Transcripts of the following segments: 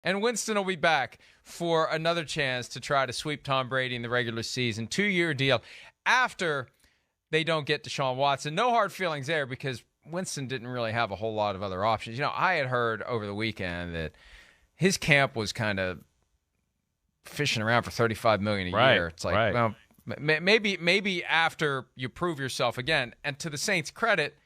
And Winston will be back for another chance to try to sweep Tom Brady in the regular season. 2-year deal after they don't get Deshaun Watson. No hard feelings there because Winston didn't really have a whole lot of other options. You know, I had heard over the weekend that his camp was kind of fishing around for $35 million a year. It's like, well, maybe after you prove yourself again. And to the Saints' credit,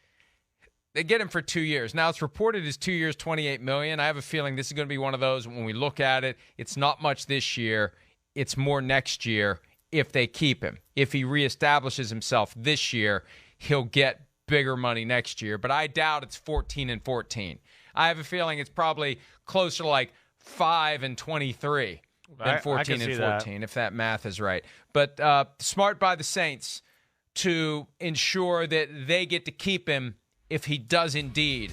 they get him for 2 years. Now, it's reported as 2 years, $28 million. I have a feeling this is going to be one of those, when we look at it, it's not much this year. It's more next year if they keep him. If he reestablishes himself this year, he'll get bigger money next year. But I doubt it's 14 and 14. I have a feeling it's probably closer to like 5 and 23 than 14 and 14, if that math is right. But smart by the Saints to ensure that they get to keep him if he does indeed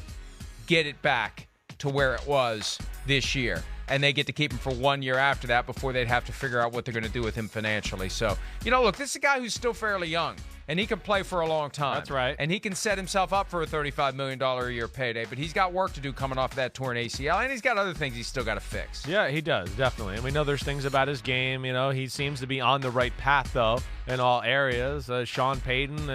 get it back to where it was this year. And they get to keep him for 1 year after that before they'd have to figure out what they're going to do with him financially. So, you know, look, this is a guy who's still fairly young, and he can play for a long time. That's right. And he can set himself up for a $35 million a year payday, but he's got work to do coming off of that torn ACL, and he's got other things he's still got to fix. Yeah, he does, definitely. And we know there's things about his game. You know, he seems to be on the right path, though, in all areas. Sean Payton,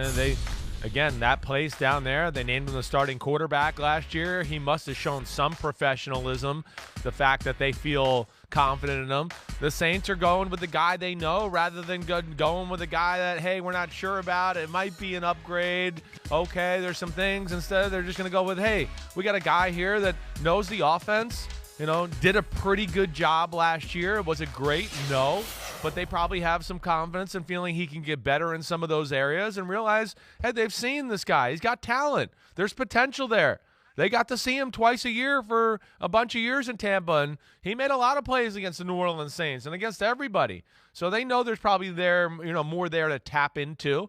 again, that place down there, they named him the starting quarterback last year. He must have shown some professionalism, the fact that they feel confident in him. The Saints are going with the guy they know rather than going with a guy that, hey, we're not sure about. It might be an upgrade. Okay, there's some things. Instead, they're just going to go with, hey, we got a guy here that knows the offense, you know, did a pretty good job last year. Was it great? No. But they probably have some confidence and feeling he can get better in some of those areas and realize, hey, they've seen this guy. He's got talent. There's potential there. They got to see him twice a year for a bunch of years in Tampa, and he made a lot of plays against the New Orleans Saints and against everybody. So they know there's probably more there to tap into,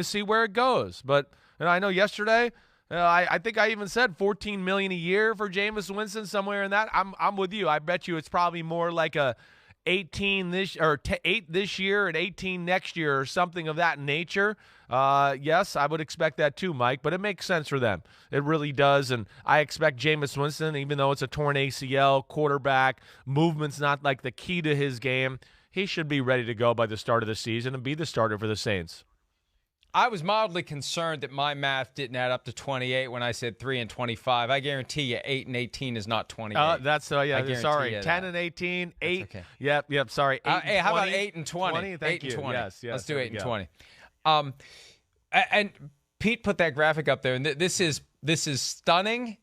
see where it goes. But I know yesterday, I think I even said $14 million a year for Jameis Winston, somewhere in that. I'm with you. I bet you it's probably more like a 8 this year and 18 next year or something of that nature. Yes, I would expect that too, Mike, but it makes sense for them. It really does, and I expect Jameis Winston, even though it's a torn ACL, quarterback, movement's not like the key to his game, he should be ready to go by the start of the season and be the starter for the Saints. I was mildly concerned that my math didn't add up to 28 when I said 3 and 25. I guarantee you 8 and 18 is not 28. Sorry. 10 and 18, 8. Okay. Yep, sorry. 8 hey, how about 8 and 20? 20? Thank 8 and you. 20. Yes, Let's do 8 and 20. And Pete put that graphic up there, and this is stunning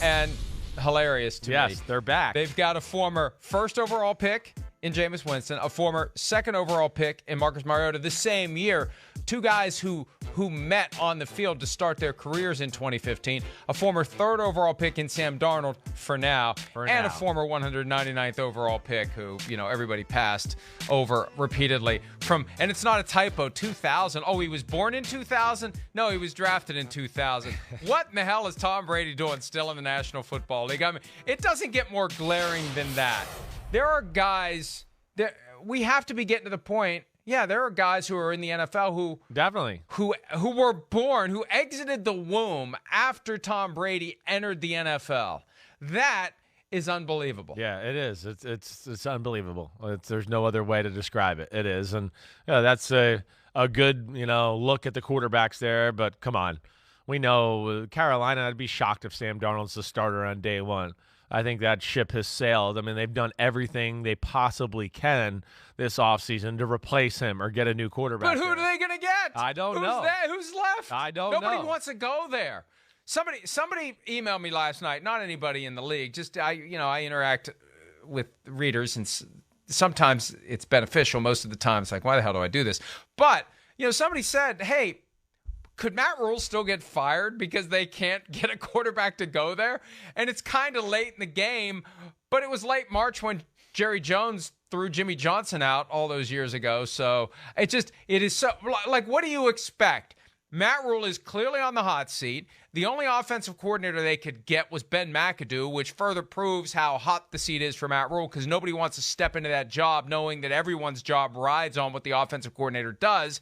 and hilarious to me. Yes, they're back. They've got a former first overall pick in Jameis Winston, a former second overall pick in Marcus Mariota the same year. Two guys who met on the field to start their careers in 2015. A former third overall pick in Sam Darnold for now. A former 199th overall pick who, everybody passed over repeatedly from, and it's not a typo, 2000. Oh, he was born in 2000? No, he was drafted in 2000. What in the hell is Tom Brady doing still in the National Football League? I mean, it doesn't get more glaring than that. There are guys that we have to be getting to the point. Yeah, there are guys who are in the NFL who were born, who exited the womb after Tom Brady entered the NFL. That is unbelievable. Yeah, it is. It's unbelievable. There's no other way to describe it. It is, and that's a good look at the quarterbacks there. But come on, we know Carolina. I'd be shocked if Sam Darnold's the starter on day one. I think that ship has sailed. I mean, they've done everything they possibly can this offseason to replace him or get a new quarterback. But who are they going to get? I don't know. Who's left? I don't know. Nobody wants to go there. Somebody emailed me last night, not anybody in the league. Just I interact with readers, and sometimes it's beneficial. Most of the time it's like, why the hell do I do this? But, somebody said, hey, could Matt Rhule still get fired because they can't get a quarterback to go there? And it's kind of late in the game, but it was late March when Jerry Jones threw Jimmy Johnson out all those years ago. So it is so, like, what do you expect? Matt Rhule is clearly on the hot seat. The only offensive coordinator they could get was Ben McAdoo, which further proves how hot the seat is for Matt Rhule, because nobody wants to step into that job knowing that everyone's job rides on what the offensive coordinator does.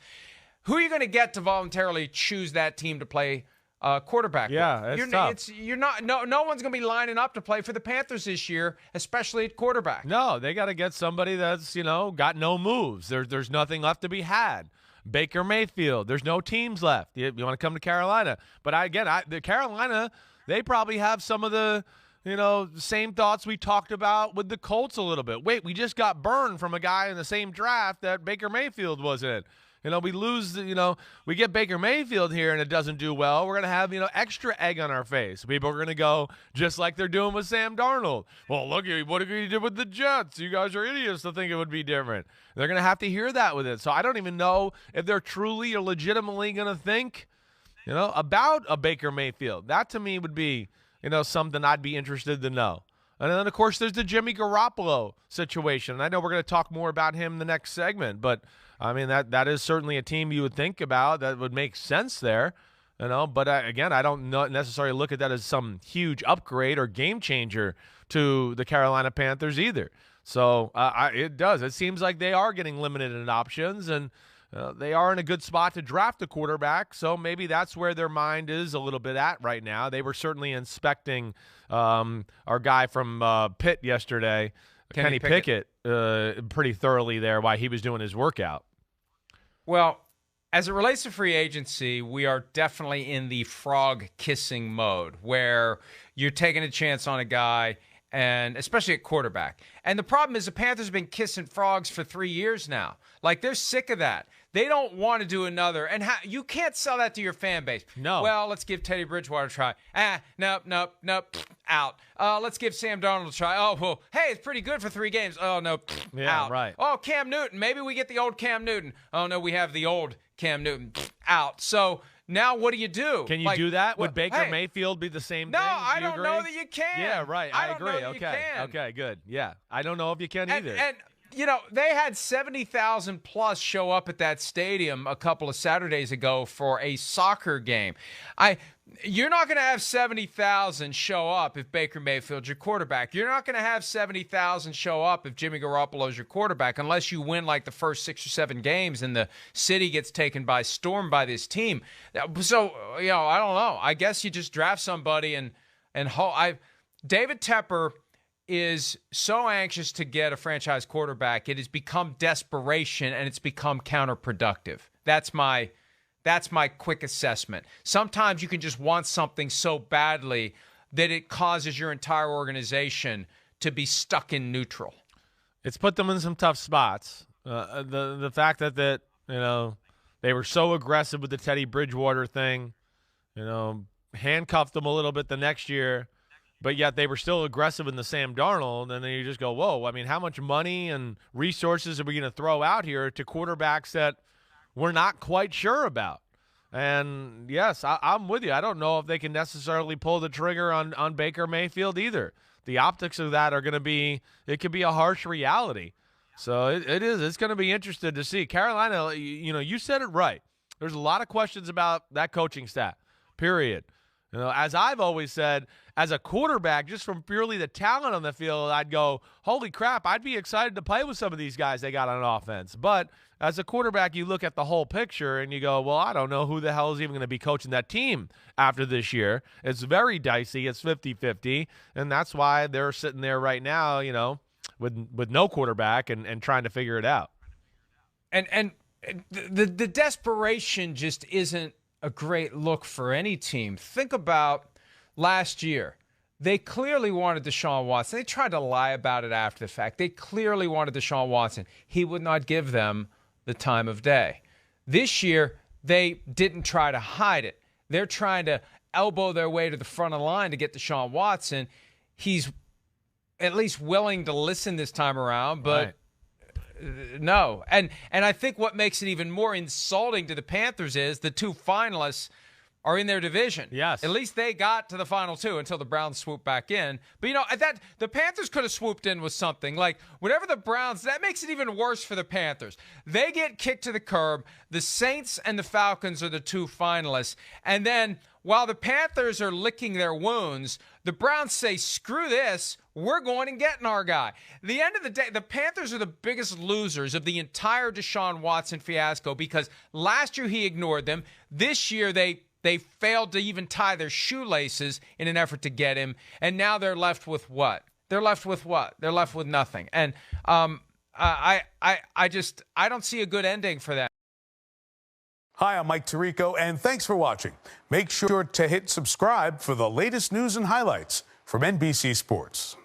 Who are you going to get to voluntarily choose that team to play quarterback. Yeah, it's tough. No one's going to be lining up to play for the Panthers this year, especially at quarterback. No, they got to get somebody that's, got no moves. There's nothing left to be had. Baker Mayfield, there's no teams left. You want to come to Carolina. But the Carolina, they probably have some of the, same thoughts we talked about with the Colts a little bit. Wait, we just got burned from a guy in the same draft that Baker Mayfield was in. We lose, we get Baker Mayfield here and it doesn't do well. We're going to have, extra egg on our face. People are going to go just like they're doing with Sam Darnold. Well, look, what you did with the Jets. You guys are idiots to think it would be different. They're going to have to hear that with it. So I don't even know if they're truly or legitimately going to think, about a Baker Mayfield. That to me would be, something I'd be interested to know. And then, of course, there's the Jimmy Garoppolo situation. And I know we're going to talk more about him in the next segment, but I mean, that is certainly a team you would think about that would make sense there, But again, I don't necessarily look at that as some huge upgrade or game changer to the Carolina Panthers either. So it does. It seems like they are getting limited in options, and they are in a good spot to draft a quarterback. So maybe that's where their mind is a little bit at right now. They were certainly inspecting our guy from Pitt yesterday, Kenny Pickett, pretty thoroughly there while he was doing his workout. Well, as it relates to free agency, we are definitely in the frog-kissing mode where you're taking a chance on a guy, and especially at quarterback. And the problem is the Panthers have been kissing frogs for 3 years now. Like, they're sick of that. They don't want to do another. And you can't sell that to your fan base. No. Well, let's give Teddy Bridgewater a try. Nope, out. Let's give Sam Darnold a try. Oh, well, hey, it's pretty good for 3 games. Oh, no, yeah, out. Right. Oh, Cam Newton. Maybe we get the old Cam Newton. Oh, no, we have the old Cam Newton. Out. So now what do you do? Can you do that? Would Baker Mayfield be the same thing? No, I don't know that you can. Yeah, right. I agree. Okay. Okay, good. Yeah. I don't know if you can either. And they had 70,000 plus show up at that stadium a couple of Saturdays ago for a soccer game. You're not going to have 70,000 show up if Baker Mayfield's your quarterback. You're not going to have 70,000 show up if Jimmy Garoppolo's your quarterback unless you win like the first 6 or 7 games and the city gets taken by storm by this team. So, I don't know. I guess you just draft somebody and David Tepper is so anxious to get a franchise quarterback, it has become desperation and it's become counterproductive. That's my quick assessment. Sometimes you can just want something so badly that it causes your entire organization to be stuck in neutral. It's put them in some tough spots. The fact that they were so aggressive with the Teddy Bridgewater thing, handcuffed them a little bit the next year, but yet they were still aggressive in the Sam Darnold, and then you just go, whoa, I mean, how much money and resources are we going to throw out here to quarterbacks that we're not quite sure about? And, yes, I'm with you. I don't know if they can necessarily pull the trigger on Baker Mayfield either. The optics of that are going to be – it could be a harsh reality. So it is. It's going to be interesting to see. Carolina, you said it right. There's a lot of questions about that coaching staff, period. As I've always said, as a quarterback, just from purely the talent on the field, I'd go, holy crap, I'd be excited to play with some of these guys they got on offense. But as a quarterback, you look at the whole picture and you go, well, I don't know who the hell is even going to be coaching that team after this year. It's very dicey. It's 50-50, and that's why they're sitting there right now, with no quarterback and trying to figure it out. And the desperation just isn't a great look for any team. Think about last year. They clearly wanted Deshaun Watson. They tried to lie about it after the fact. They clearly wanted Deshaun Watson. He would not give them the time of day. This year, they didn't try to hide it. They're trying to elbow their way to the front of the line to get Deshaun Watson. He's at least willing to listen this time around, but right. No. And I think what makes it even more insulting to the Panthers is the 2 finalists are in their division. Yes. At least they got to the final 2 until the Browns swooped back in. But, the Panthers could have swooped in with something. Like, whatever the Browns, that makes it even worse for the Panthers. They get kicked to the curb. The Saints and the Falcons are the 2 finalists. And then, while the Panthers are licking their wounds, the Browns say, screw this. We're going and getting our guy. At the end of the day, the Panthers are the biggest losers of the entire Deshaun Watson fiasco because last year he ignored them. This year they They failed to even tie their shoelaces in an effort to get him, and now they're left with what? They're left with what? They're left with nothing. And I don't see a good ending for that. Hi, I'm Mike Tirico, and thanks for watching. Make sure to hit subscribe for the latest news and highlights from NBC Sports.